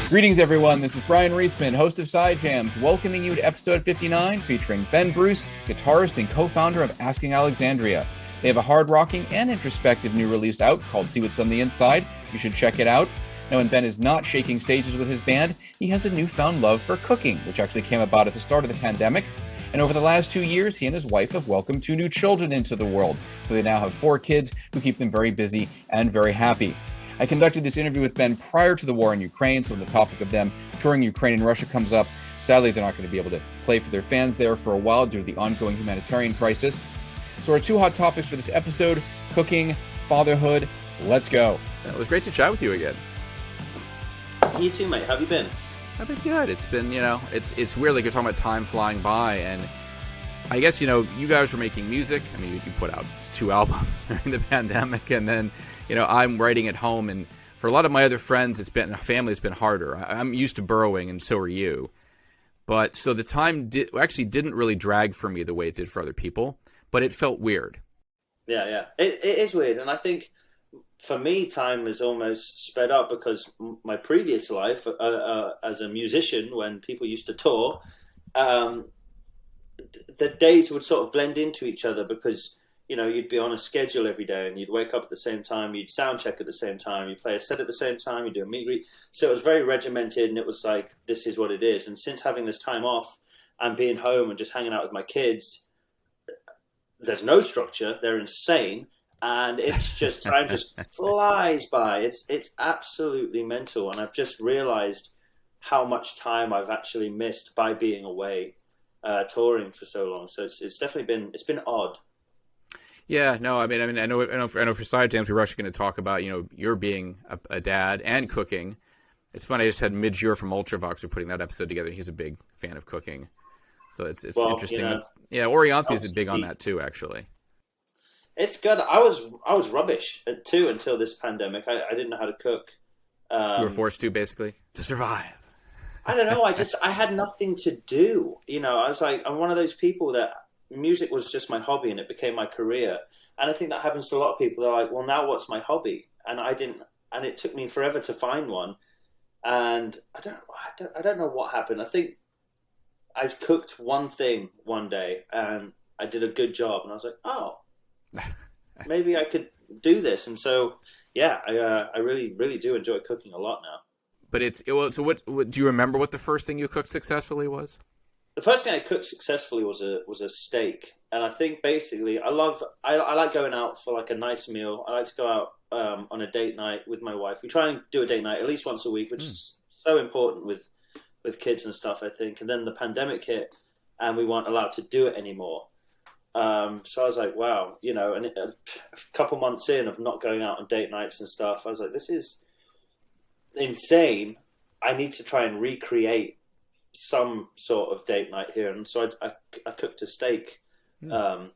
Greetings, everyone. This is Bryan Reesman, host of Side Jams, welcoming you to episode 59, featuring Ben Bruce, guitarist and co-founder of Asking Alexandria. They have a hard-rocking and introspective new release out called See What's on the Inside. You should check it out. Now, when Ben is not shaking stages with his band, he has a newfound love for cooking, which actually came about at the start of the pandemic. And over the last 2 years, he and his wife have welcomed 2 new children into the world. So they now have 4 kids who keep them very busy and very happy. I conducted this interview with Ben prior to the war in Ukraine, so when the topic of them touring Ukraine and Russia comes up, sadly, they're not going to be able to play for their fans there for a while due to the ongoing humanitarian crisis. So our 2 hot topics for this episode, cooking, fatherhood. Let's go. It was great to chat with you again. You too, mate. How have you been? I've been good. It's been, it's weird, like you're talking about time flying by, and I guess, you guys were making music. I mean, you put out 2 albums during the pandemic, and then, I'm writing at home, and for a lot of my other friends, family, it's been harder. I'm used to burrowing, and so are you. But, so the time actually didn't really drag for me the way it did for other people, but it felt weird. Yeah. It is weird, and I think for me, time is almost sped up because my previous life as a musician, when people used to tour, the days would sort of blend into each other because, you'd be on a schedule every day and you'd wake up at the same time, you'd sound check at the same time, you'd play a set at the same time, you'd do a meet and greet. So it was very regimented and it was like, this is what it is. And since having this time off and being home and just hanging out with my kids, there's no structure, they're insane. And it's just, time just flies by. It's absolutely mental. And I've just realized how much time I've actually missed by being away, touring for so long. So it's definitely been odd. Yeah, no, I know for Side Jams, we were actually going to talk about, you're being a dad and cooking. It's funny, I just had Midge Ure from Ultravox who putting that episode together. He's a big fan of cooking. So it's interesting. Orianthi's is big on that too, actually. It's good. I was rubbish too until this pandemic. I didn't know how to cook. You were forced to, basically, to survive. I don't know. I had nothing to do. I was like, I'm one of those people that music was just my hobby and it became my career. And I think that happens to a lot of people. They're like, well, now what's my hobby? And and it took me forever to find one. And I don't know what happened. I think I cooked one thing one day and I did a good job. And I was like, oh, maybe I could do this. And so, yeah, I really, really do enjoy cooking a lot now. But so what do you remember what the first thing you cooked successfully was? The first thing I cooked successfully was a steak. And I think basically I like going out for like a nice meal. I like to go out on a date night with my wife. We try and do a date night at least once a week, which is so important with kids and stuff, I think. And then the pandemic hit and we weren't allowed to do it anymore. So I was like, wow, and a couple months in of not going out on date nights and stuff, I was like, this is insane. I need to try and recreate some sort of date night here. And so I cooked a steak, and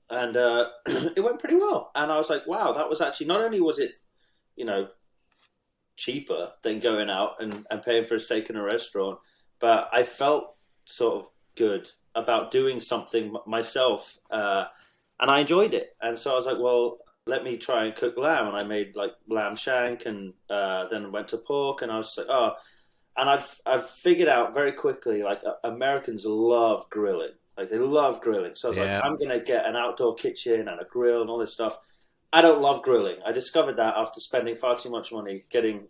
it went pretty well. And I was like, wow, that was actually, not only was it, cheaper than going out and paying for a steak in a restaurant, but I felt sort of good about doing something myself, and I enjoyed it. And so I was like, well, let me try and cook lamb. And I made like lamb shank and then went to pork. And I was like, oh, and I've figured out very quickly, like Americans love grilling. Like they love grilling. So I was like, I'm going to get an outdoor kitchen and a grill and all this stuff. I don't love grilling. I discovered that after spending far too much money getting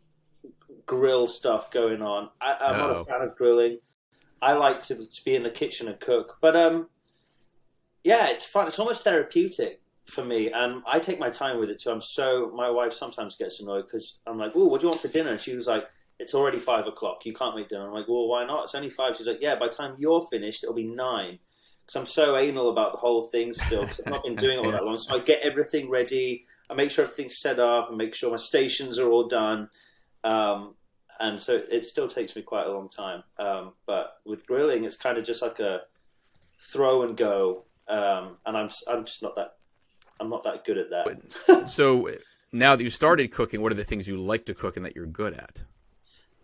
grill stuff going on. I'm not a fan of grilling. I like to be in the kitchen and cook. But yeah, it's fun. It's almost therapeutic for me. And I take my time with it too. My wife sometimes gets annoyed because I'm like, oh, what do you want for dinner? And she was like, it's already 5 o'clock. You can't make dinner. I'm like, well, why not? It's only 5. She's like, yeah, by the time you're finished, it'll be 9. Because I'm so anal about the whole thing still. Because I've not been doing it all that long. So I get everything ready. I make sure everything's set up and make sure my stations are all done. And so it still takes me quite a long time. But with grilling, it's kind of just like a throw and go. And I'm just not that good at that. So now that you started cooking, what are the things you like to cook and that you're good at?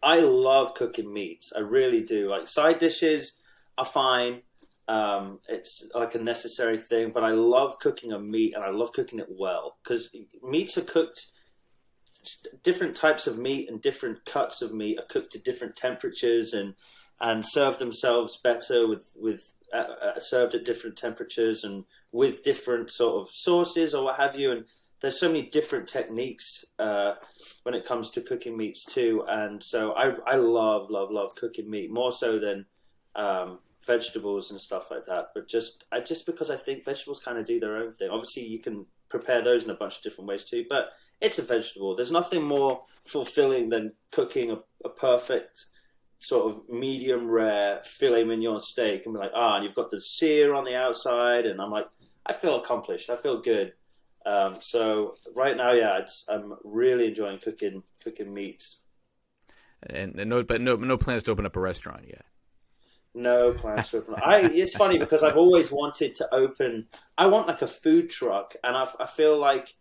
I love cooking meats. I really do. Like side dishes are fine. It's like a necessary thing, but I love cooking a meat and I love cooking it well because meats are cooked different types of meat and different cuts of meat are cooked to different temperatures and serve themselves better with served at different temperatures and with different sort of sauces or what have you. And there's so many different techniques when it comes to cooking meats too. And so I love cooking meat more so than vegetables and stuff like that. But just because I think vegetables kind of do their own thing. Obviously, you can prepare those in a bunch of different ways too. But it's a vegetable. There's nothing more fulfilling than cooking a perfect sort of medium rare filet mignon steak and be like, and you've got the sear on the outside, and I'm like, I feel accomplished. I feel good. So right now, I'm really enjoying cooking meats. And no plans to open up a restaurant yet. No plans to open. It's funny because I've always wanted to open. I want like a food truck, and I feel like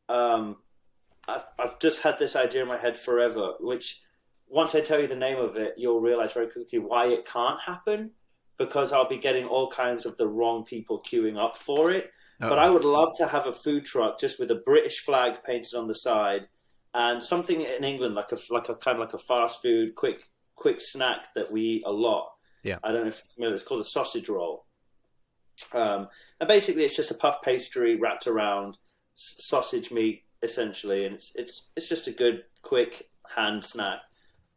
I've just had this idea in my head forever. Which once I tell you the name of it, you'll realize very quickly why it can't happen, because I'll be getting all kinds of the wrong people queuing up for it. Oh. But I would love to have a food truck just with a British flag painted on the side, and something in England like a kind of like a fast food quick snack that we eat a lot. Yeah. I don't know if you're familiar. It's called a sausage roll. And basically it's just a puff pastry wrapped around sausage meat, essentially. And it's just a good, quick hand snack.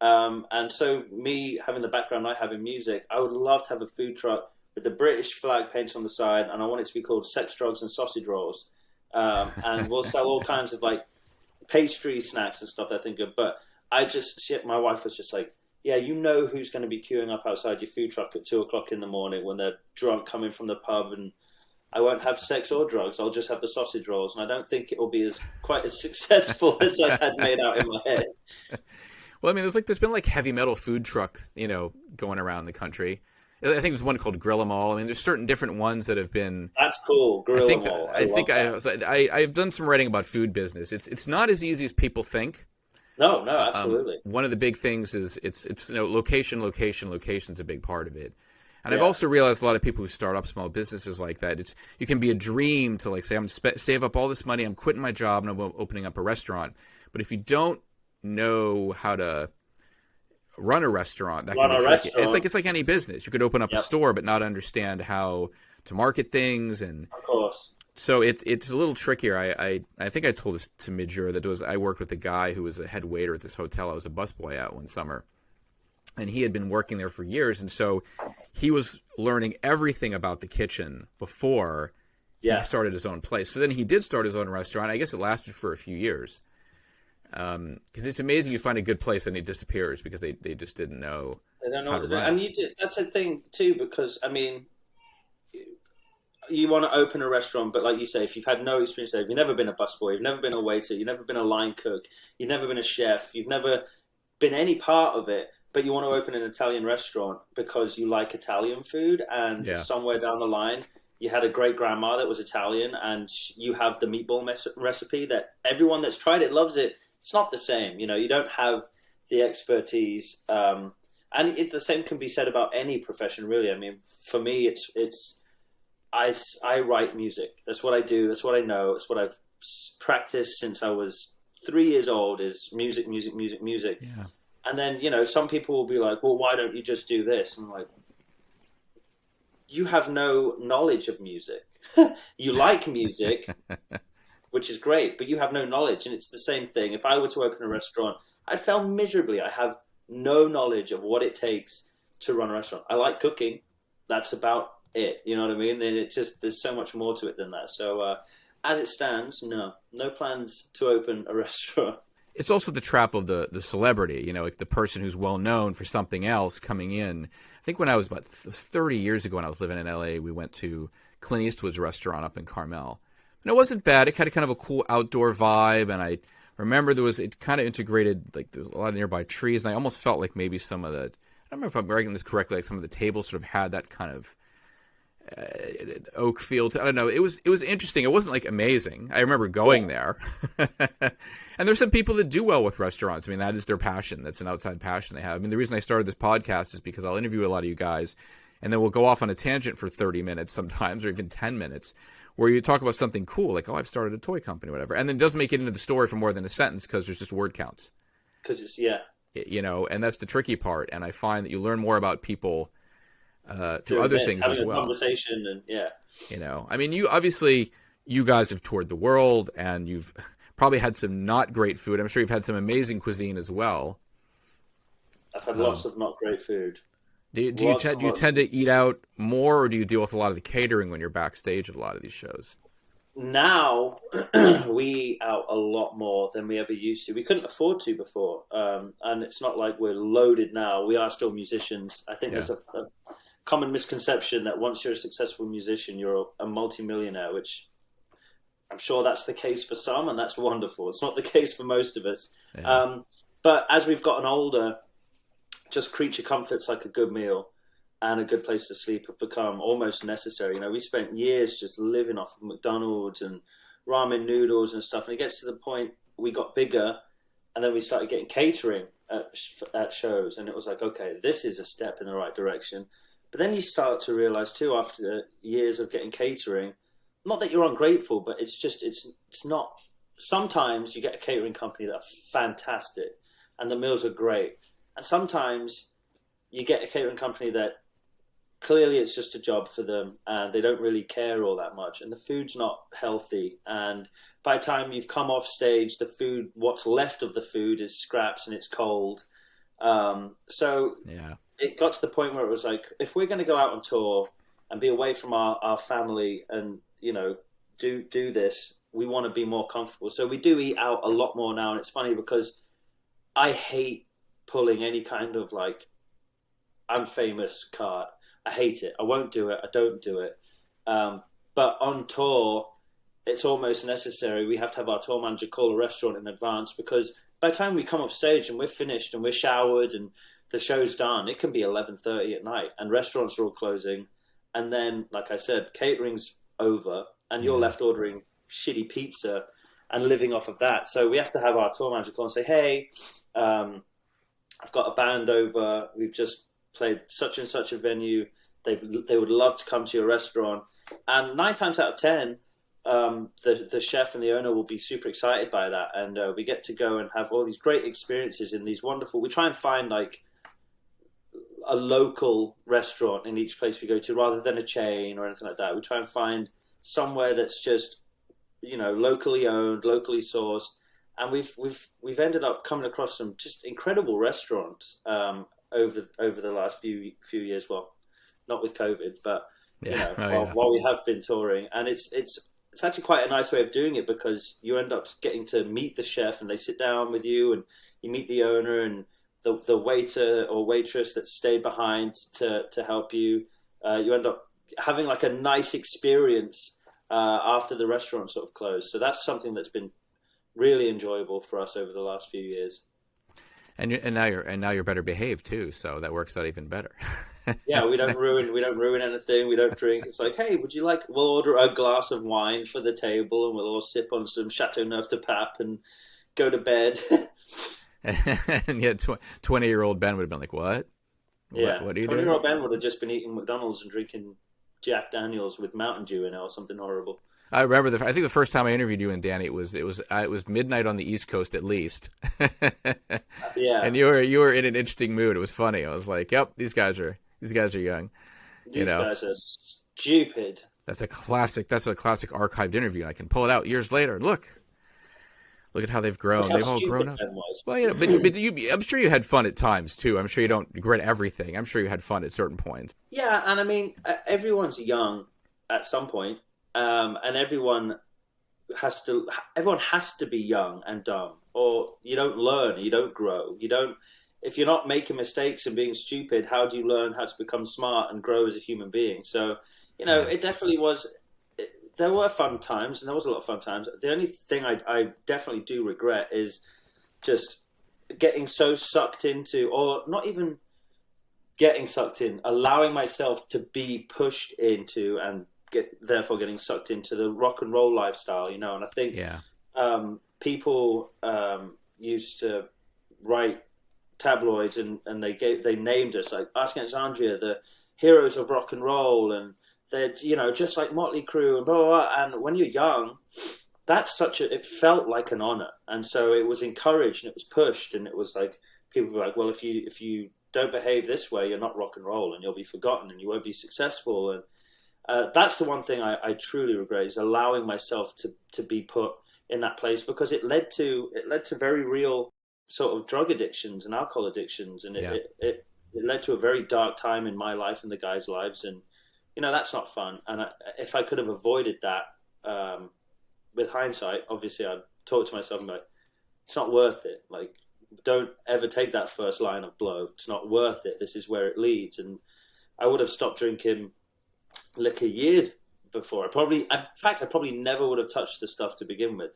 And so me having the background I have in music, I would love to have a food truck with the British flag painted on the side. And I want it to be called Sex, Drugs and Sausage Rolls. And we'll sell all kinds of like pastry snacks and stuff that I think of. But my wife was just like, yeah, you know who's going to be queuing up outside your food truck at 2:00 in the morning when they're drunk coming from the pub, and I won't have sex or drugs. I'll just have the sausage rolls, and I don't think it will be quite as successful as I had made out in my head. Well, I mean, there's been like heavy metal food trucks, going around the country. I think there's one called Grill 'Em All. I mean, there's certain different ones that have been. That's cool, Grill 'Em All. I've done some writing about food business. It's not as easy as people think. No, absolutely. One of the big things is it's location. Location's a big part of it. And I've also realized a lot of people who start up small businesses like that, you can be a dream to like say, I'm going to save up all this money, I'm quitting my job, and I'm opening up a restaurant. But if you don't know how to run a restaurant, that can be tricky. It's like any business. You could open up a store, but not understand how to market things. And of course. So it's a little trickier. I think I told this to Midjur that I worked with a guy who was a head waiter at this hotel. I was a busboy out one summer, and he had been working there for years, and so he was learning everything about the kitchen before he started his own place. So then he did start his own restaurant. I guess it lasted for a few years, because it's amazing you find a good place and it disappears because they just didn't know. They don't know how to run. And that's a thing too, because I mean, you want to open a restaurant, but like you say, if you've had no experience there, if you've never been a busboy, you've never been a waiter, you've never been a line cook, you've never been a chef, you've never been any part of it, but you want to open an Italian restaurant because you like Italian food, and somewhere down the line, you had a great grandma that was Italian, and you have the meatball recipe that everyone that's tried it loves it. It's not the same. You don't have the expertise. And the same can be said about any profession, really. I mean, for me, I write music. That's what I do. That's what I know. It's what I've practiced since I was 3 years old, is music. Yeah. And then, some people will be like, well, why don't you just do this? And I'm like, you have no knowledge of music. You like music, which is great, but you have no knowledge. And it's the same thing. If I were to open a restaurant, I'd fail miserably. I have no knowledge of what it takes to run a restaurant. I like cooking. That's about it. You know what I mean? And there's so much more to it than that. So as it stands, no plans to open a restaurant. It's also the trap of the celebrity, like the person who's well known for something else coming in. I think when I was about 30 years ago when I was living in LA, we went to Clint Eastwood's restaurant up in Carmel. And it wasn't bad. It had kind of a cool outdoor vibe, and I remember it kind of integrated, like there was a lot of nearby trees, and I almost felt like maybe some of the, I don't remember if I'm writing this correctly, like some of the tables sort of had that kind of oak feel to, I don't know. It was interesting. It wasn't like amazing. I remember going there. And there's some people that do well with restaurants. I mean, that is their passion. That's an outside passion they have. I mean, the reason I started this podcast is because I'll interview a lot of you guys, and then we'll go off on a tangent for 30 minutes sometimes, or even 10 minutes, where you talk about something cool, like, oh, I've started a toy company, or whatever, and then it doesn't make it into the story for more than a sentence because there's just word counts. Because it's, yeah. You know, and that's the tricky part. And I find that you learn more about people through other things as well. Conversation and yeah. You know, I mean, you guys have toured the world, and you've probably had some not great food. I'm sure you've had some amazing cuisine as well. I've had lots of not great food. Do you tend to eat out more, or do you deal with a lot of the catering when you're backstage at a lot of these shows? Now we eat out a lot more than we ever used to. We couldn't afford to before, and it's not like we're loaded now. We are still musicians. I think there's a common misconception that once you're a successful musician, you're a multimillionaire, which I'm sure that's the case for some, and that's wonderful. It's not the case for most of us. Yeah. But as we've gotten older, just creature comforts like a good meal and a good place to sleep have become almost necessary. You know, we spent years just living off of McDonald's and ramen noodles and stuff. And it gets to the point we got bigger, and then we started getting catering at shows. And it was like, okay, this is a step in the right direction. But then you start to realize too, after years of getting catering, not that you're ungrateful, but it's just, it's not. Sometimes you get a catering company that are fantastic and the meals are great. And sometimes you get a catering company that clearly it's just a job for them and they don't really care all that much, and the food's not healthy, and by the time you've come off stage, the food, what's left of the food, is scraps and it's cold. So it got to the point where it was like, if we're going to go out on tour and be away from our family and, you know, do this, we want to be more comfortable. So we do eat out a lot more now. And it's funny because I hate pulling any kind of like I'm famous card. I hate it. I won't do it. I don't do it. But on tour, it's almost necessary. We have to have our tour manager call a restaurant in advance, because by the time we come off stage and we're finished and we're showered and the show's done, it can be 11:30 at night and restaurants are all closing. And then, like I said, catering's over and you're left ordering shitty pizza and living off of that. So we have to have our tour manager call and say, hey, I've got a band over. We've just played such and such a venue. They would love to come to your restaurant. And 9 times out of 10, the chef and the owner will be super excited by that. And we get to go and have all these great experiences in these wonderful... We try and find like a local restaurant in each place we go to rather than a chain or anything like that. We try and find somewhere that's just, you know, locally owned, locally sourced. And we've ended up coming across some just incredible restaurants over the last few years. Well, not with COVID, but you know, while we have been touring, and it's actually quite a nice way of doing it, because you end up getting to meet the chef and they sit down with you and you meet the owner and the waiter or waitress that stayed behind to help you. You end up having like a nice experience after the restaurant sort of closed. So that's something that's been really enjoyable for us over the last few years. And now you're better behaved too, so that works out even better. Yeah, we don't ruin anything. We don't drink. It's like, hey, we'll order a glass of wine for the table and we'll all sip on some Chateauneuf de Pape and go to bed. And yet 20-year-old Ben would have been like, what? Yeah, what are you doing? 20-year-old Ben would have just been eating McDonald's and drinking Jack Daniels with Mountain Dew in it or something horrible. I remember I think the first time I interviewed you and Danny, it was midnight on the East Coast at least. Yeah. And you were in an interesting mood. It was funny. I was like, yep, these guys are young. These guys are stupid. That's a classic archived interview. I can pull it out years later and look at how they've grown. They've all grown up. Well, yeah, but I'm sure you had fun at times too. I'm sure you don't regret everything. I'm sure you had fun at certain points. Yeah, and I mean, everyone's young at some point. And everyone has to be young and dumb, or you don't learn, you don't grow, if you're not making mistakes and being stupid, how do you learn how to become smart and grow as a human being? So, you know, It definitely was, there were fun times, and there was a lot of fun times. The only thing I definitely do regret is just getting so sucked into, or not even getting sucked in, allowing myself to be pushed into and therefore getting sucked into the rock and roll lifestyle, you know. And I think people used to write tabloids and they named us like Asking Alexandria, the heroes of rock and roll, and they're, you know, just like Motley Crue and blah, blah, blah. And when you're young, it felt like an honor. And so it was encouraged and it was pushed, and it was like, people were like, well, if you don't behave this way, you're not rock and roll, and you'll be forgotten and you won't be successful. And that's the one thing I truly regret, is allowing myself to be put in that place, because it led to very real sort of drug addictions and alcohol addictions. And it led to a very dark time in my life and the guys' lives. And, you know, that's not fun. And if I could have avoided that, with hindsight, obviously I'd talk to myself and be like, it's not worth it. Like, don't ever take that first line of blow. It's not worth it. This is where it leads. And I would have stopped drinking liquor years before. I probably never would have touched the stuff to begin with.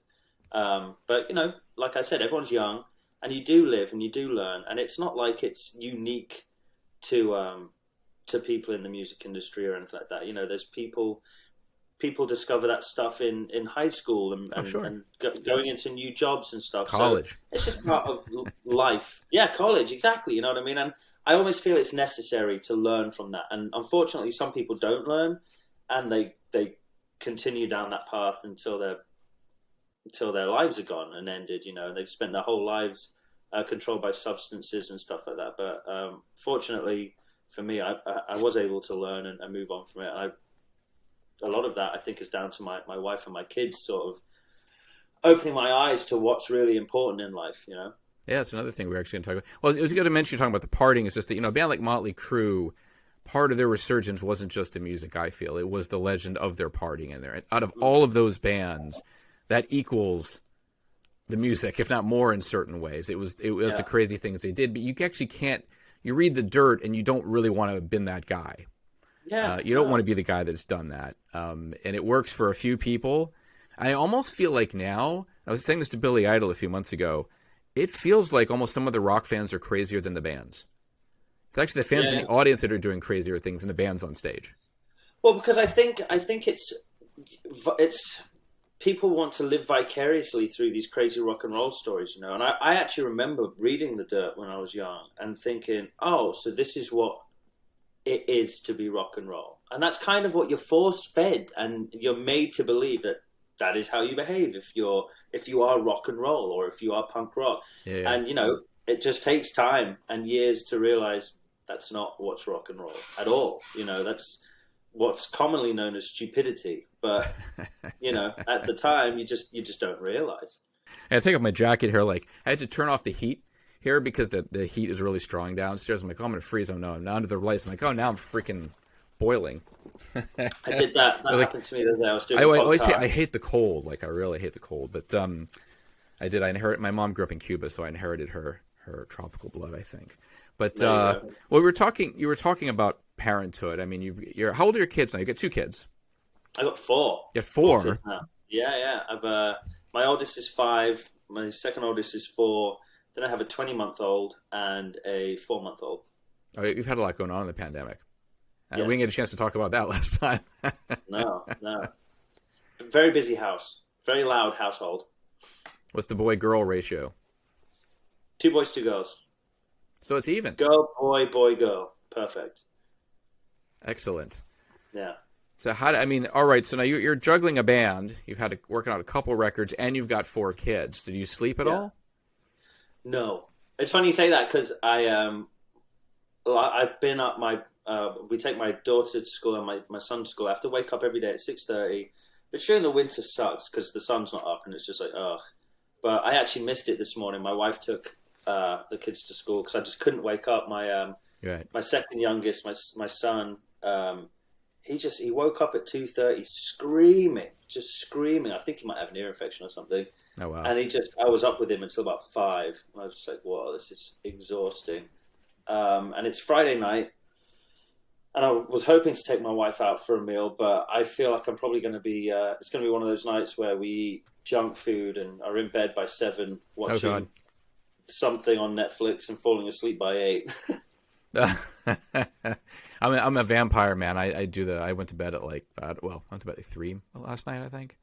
But, you know, like I said, everyone's young, and you do live and you do learn. And it's not like it's unique to people in the music industry or anything like that. You know, there's people discover that stuff in high school and going into new jobs and stuff. College. So it's just part of life. Yeah, college, exactly. You know what I mean? And I almost feel it's necessary to learn from that. And unfortunately, some people don't learn, and they continue down that path until their lives are gone and ended. You know, and they've spent their whole lives controlled by substances and stuff like that. But fortunately for me, I was able to learn and move on from it. And a lot of that, I think, is down to my wife and my kids sort of opening my eyes to what's really important in life, you know? Yeah, it's another thing we're actually going to talk about. Well, it was good to mention, talking about the partying. It's just that, you know, a band like Motley Crue, part of their resurgence wasn't just the music, I feel. It was the legend of their partying in there. And out of all of those bands, that equals the music, if not more in certain ways. It was the crazy things they did. But you actually can't, you read the dirt and you don't really want to have been that guy. Yeah, you don't want to be the guy that's done that. And it works for a few people. I almost feel like now, I was saying this to Billy Idol a few months ago, it feels like almost some of the rock fans are crazier than the bands. It's actually the fans in the audience that are doing crazier things than the bands on stage. Well, because I think it's people want to live vicariously through these crazy rock and roll stories, you know. And I actually remember reading The Dirt when I was young and thinking, oh, so this is what it is to be rock and roll. And that's kind of what you're force fed, and you're made to believe that is how you behave if you are rock and roll or if you are punk rock. Yeah. And, you know, it just takes time and years to realize that's not what's rock and roll at all. You know, that's what's commonly known as stupidity. But, you know, at the time, you just don't realize. And I take off my jacket here, like, I had to turn off the heat here because the heat is really strong downstairs. I'm like, oh, I'm going to freeze. Oh, no. I'm under the lights. I'm like, oh, now I'm freaking boiling. I did that. That happened to me the other day. I was doing I always say I hate the cold. Like, I really hate the cold. But I inherited, my mom grew up in Cuba, so I inherited her tropical blood, I think. But well, you were talking about parenthood. I mean, you're how old are your kids now? You got 2 kids. I got 4. You have 4? Yeah. I've my oldest is 5. My second oldest is 4. Then I have a 20-month-old and a 4-month-old. Oh, you've had a lot going on in the pandemic. Yes. We didn't get a chance to talk about that last time. No. Very busy house. Very loud household. What's the boy-girl ratio? 2 boys, 2 girls. So it's even. Girl, boy, boy, girl. Perfect. Excellent. Yeah. So all right, so now you're juggling a band. You've had to work on a couple records, and you've got 4 kids. Did you sleep at all? No. It's funny you say that, because I've been up we take my daughter to school and my son to school. I have to wake up every day at 6:30. But during the winter sucks because the sun's not up and it's just like, ugh. But I actually missed it this morning. My wife took the kids to school because I just couldn't wake up. My second youngest, my son, he woke up at 2:30 screaming. I think he might have an ear infection or something. Oh, wow. And I was up with him until about 5. And I was just like, whoa, this is exhausting. And it's Friday night. And I was hoping to take my wife out for a meal, but I feel like I'm probably going to be, it's going to be one of those nights where we eat junk food and are in bed by 7 watching something on Netflix and falling asleep by 8. I'm a vampire, man. I went to bed at like, I went to bed at 3 last night, I think.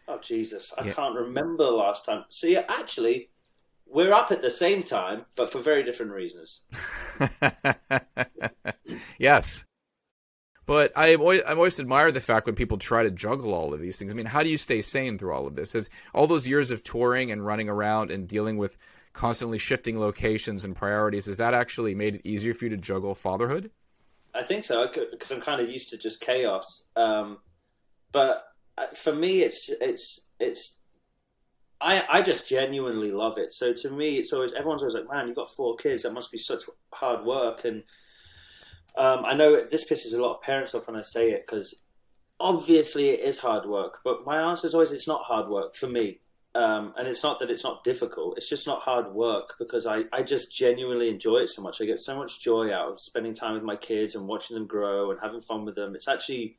Oh, Jesus. I can't remember the last time. See, actually, we're up at the same time, but for very different reasons. Yes. But I've always admired the fact when people try to juggle all of these things. I mean, how do you stay sane through all of this? As all those years of touring and running around and dealing with constantly shifting locations and priorities, has that actually made it easier for you to juggle fatherhood? I think so, because I'm kind of used to just chaos. But for me, I just genuinely love it. So to me, everyone's always like, man, you've got 4 kids. That must be such hard work. And I know this pisses a lot of parents off when I say it, because obviously it is hard work. But my answer is always, it's not hard work for me. And it's not that it's not difficult. It's just not hard work, because I just genuinely enjoy it so much. I get so much joy out of spending time with my kids and watching them grow and having fun with them. It's actually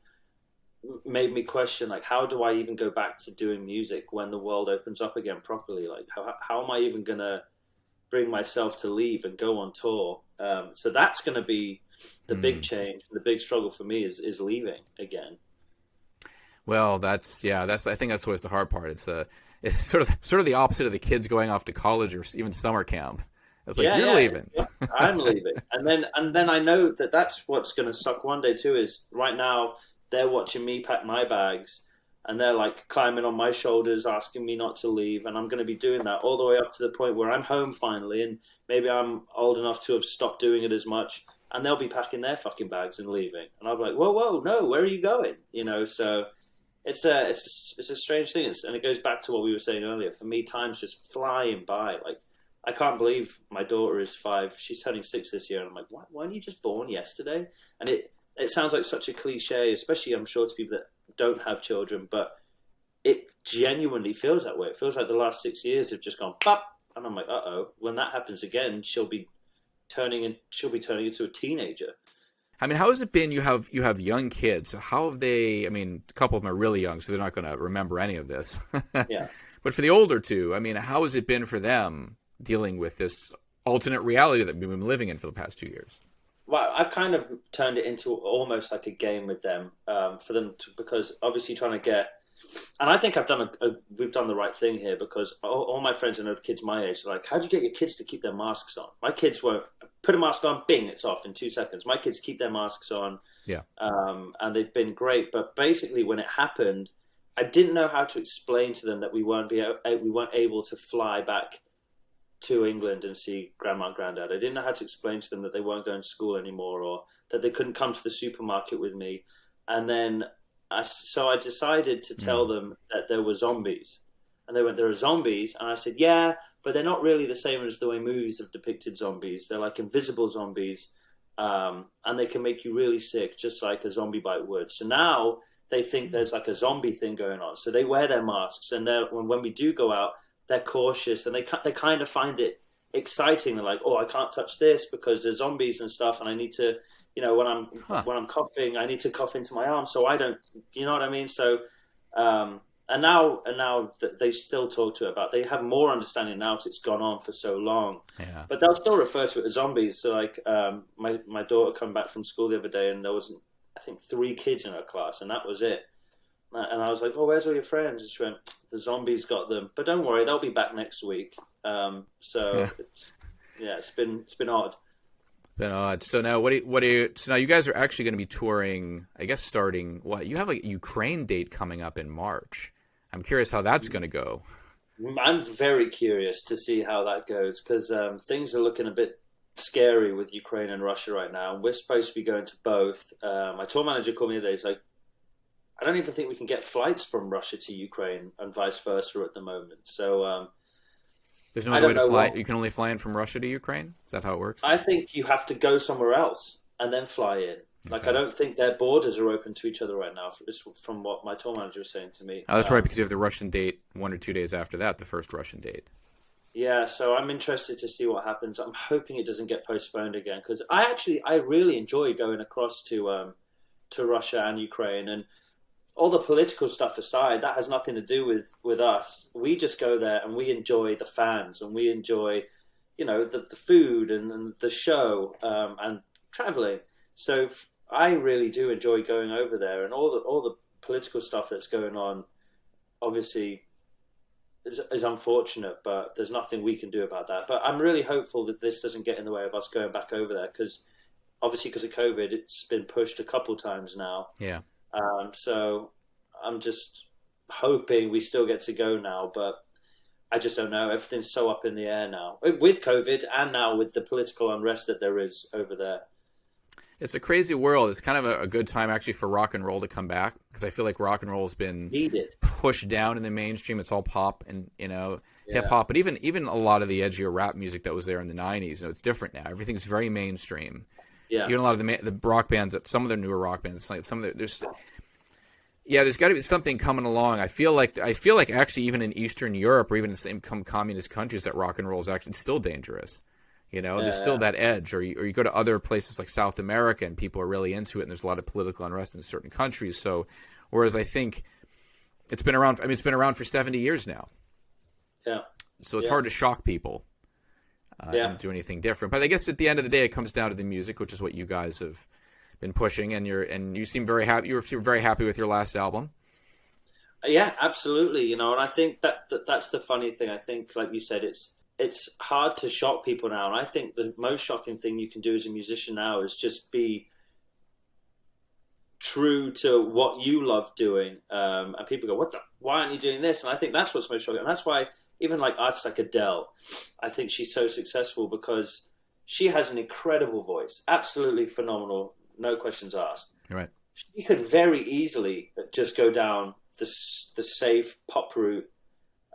made me question, like, how do I even go back to doing music when the world opens up again properly? Like, how am I even going to bring myself to leave and go on tour? So that's going to be the big change. The big struggle for me is leaving again. Well, I think that's always the hard part. It's sort of the opposite of the kids going off to college or even summer camp. It's like, you're leaving. Yeah, I'm leaving. And then I know that's what's going to suck one day too, is right now they're watching me pack my bags and they're like climbing on my shoulders, asking me not to leave. And I'm going to be doing that all the way up to the point where I'm home finally. And maybe I'm old enough to have stopped doing it as much. And they'll be packing their fucking bags and leaving. And I'll be like, whoa, no, where are you going? So it's a strange thing. And it goes back to what we were saying earlier. For me, time's just flying by. Like, I can't believe my daughter is 5. She's turning 6 this year. And I'm like, why weren't you just born yesterday? And it sounds like such a cliche, especially I'm sure to people that don't have children, but it genuinely feels that way. It feels like the last 6 years have just gone pop, and I'm like, when that happens again, she'll be turning into a teenager. I mean, how has it been? You have young kids. So how have they? I mean, a couple of them are really young, so they're not going to remember any of this. Yeah. But for the older two, I mean, how has it been for them dealing with this alternate reality that we've been living in for the past 2 years? Well, I've kind of turned it into almost like a game with them, for them to, because obviously trying to get, and I think we've done the right thing here, because all my friends and other kids my age are like, how do you get your kids to keep their masks on? My kids won't put a mask on, bing, it's off in 2 seconds. My kids keep their masks on, and they've been great. But basically, when it happened, I didn't know how to explain to them that we weren't able to fly back to England and see grandma and granddad. I didn't know how to explain to them that they weren't going to school anymore, or that they couldn't come to the supermarket with me. And then I decided to tell them that there were zombies. And they went, there are zombies? And I said, yeah, but they're not really the same as the way movies have depicted zombies. They're like invisible zombies, and they can make you really sick, just like a zombie bite would. So now they think there's like a zombie thing going on. So they wear their masks, and when we do go out, they're cautious, and they kind of find it exciting. They're like, oh, I can't touch this because there's zombies and stuff, and I need to, when I'm coughing, I need to cough into my arm so I don't, you know what I mean? So, and now that they still talk to it about, they have more understanding now because it's gone on for so long. Yeah. But they'll still refer to it as zombies. So like, my daughter come back from school the other day, and there was, I think, 3 kids in her class, and that was it. And I was like, oh, where's all your friends? And she went, the zombies got them. But don't worry, they'll be back next week. It's been odd. Been odd. So now so now you guys are actually going to be touring, I guess, starting what? You have a Ukraine date coming up in March. I'm curious how that's going to go. I'm very curious to see how that goes, because things are looking a bit scary with Ukraine and Russia right now. We're supposed to be going to both. My tour manager called me today. He's like, I don't even think we can get flights from Russia to Ukraine and vice versa at the moment. So there's no other way to fly. You can only fly in from Russia to Ukraine? Is that how it works? I think you have to go somewhere else and then fly in. Like, I don't think their borders are open to each other right now, from what my tour manager was saying to me. Oh, that's right, because you have the Russian date 1 or 2 days after that, the first Russian date. Yeah, so I'm interested to see what happens. I'm hoping it doesn't get postponed again, because I really enjoy going across to Russia and Ukraine. And all the political stuff aside, that has nothing to do with us. We just go there and we enjoy the fans, and we enjoy, the food and the show, and traveling. So I really do enjoy going over there, and all the political stuff that's going on, obviously, is unfortunate, but there's nothing we can do about that. But I'm really hopeful that this doesn't get in the way of us going back over there, because obviously because of COVID, it's been pushed a couple times now. Yeah. So I'm just hoping we still get to go now, but I just don't know. Everything's so up in the air now with COVID and now with the political unrest that there is over there. It's a crazy world. It's kind of a good time actually for rock and roll to come back, because I feel like rock and roll has been needed, pushed down in the mainstream. It's all pop and, Yeah. hip hop, but even a lot of the edgier rap music that was there in the 90s, it's different now. Everything's very mainstream. Yeah. Even a lot of the rock bands, some of the newer rock bands, like some of there's got to be something coming along. I feel like actually even in Eastern Europe or even in some communist countries, that rock and roll is actually still dangerous. There's still that edge. Or you go to other places like South America and people are really into it, and there's a lot of political unrest in certain countries. So, whereas I think it's been around. I mean, it's been around for 70 years now. Yeah. So it's hard to shock people and do anything different. But I guess at the end of the day, it comes down to the music, which is what you guys have been pushing, and you seem very happy. You were very happy with your last album. Yeah, absolutely. And I think that's the funny thing. I think, like you said, it's hard to shock people now. And I think the most shocking thing you can do as a musician now is just be true to what you love doing. And people go, why aren't you doing this? And I think that's what's most shocking. And that's why even like artists like Adele, I think she's so successful because she has an incredible voice. Absolutely phenomenal. No questions asked. Right. She could very easily just go down the safe pop route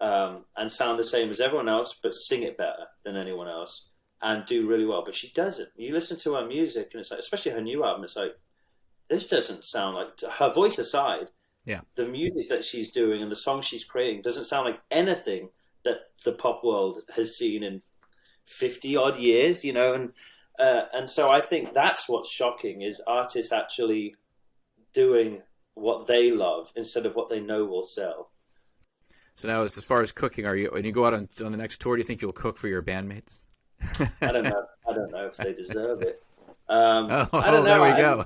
and sound the same as everyone else, but sing it better than anyone else and do really well. But she doesn't. You listen to her music, and it's like, especially her new album, it's like, this doesn't sound like, her voice aside, the music that she's doing and the songs she's creating doesn't sound like anything that the pop world has seen in 50 odd years, and so I think that's what's shocking, is artists actually doing what they love instead of what they know will sell. So now, as far as cooking, when you go out on the next tour, do you think you'll cook for your bandmates? I don't know if they deserve it. I don't know. There we go.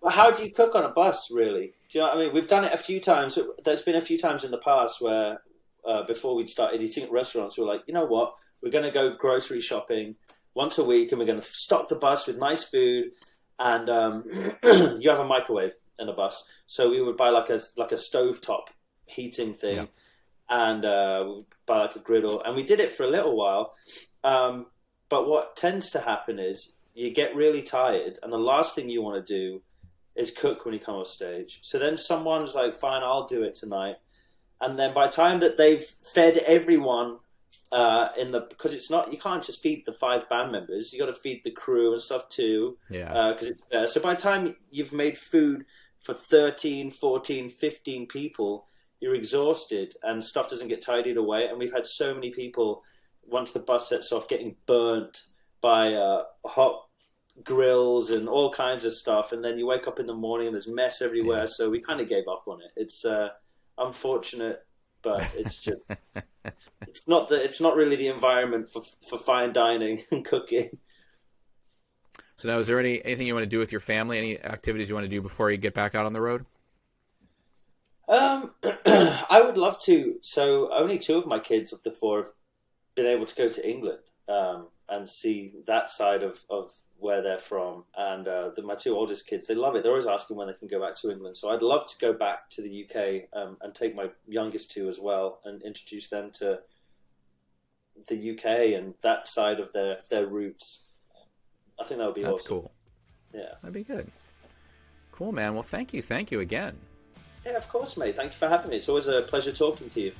Well, how do you cook on a bus, really? Do you know what I mean? We've done it a few times. There's been a few times in the past where before we'd started eating at restaurants, we were like, you know what? We're going to go grocery shopping once a week, and we're going to stock the bus with nice food. And you have a microwave in a bus, so we would buy like a stovetop heating thing. Yeah. And we buy like a griddle, and we did it for a little while. But what tends to happen is you get really tired, and the last thing you want to do is cook when you come off stage. So then someone's like, fine, I'll do it tonight. And then by the time that they've fed everyone because it's not, you can't just feed the 5 band members, you got to feed the crew and stuff too. Yeah. So by the time you've made food for 13, 14, 15 people, you're exhausted and stuff doesn't get tidied away. And we've had so many people, once the bus sets off, getting burnt by hot grills and all kinds of stuff. And then you wake up in the morning and there's mess everywhere. Yeah. So we kind of gave up on it. It's unfortunate, but it's just it's not really the environment for fine dining and cooking. So now, is there anything you want to do with your family? Any activities you want to do before you get back out on the road? I would love to. So only 2 of my kids of the 4 have been able to go to England and see that side of where they're from. And my 2 oldest kids, they love it. They're always asking when they can go back to England. So I'd love to go back to the UK and take my youngest 2 as well and introduce them to the UK and that side of their roots. I think that would be awesome. That's cool. Yeah. That'd be good. Cool, man. Well, thank you. Thank you again. Yeah, of course, mate. Thank you for having me. It's always a pleasure talking to you.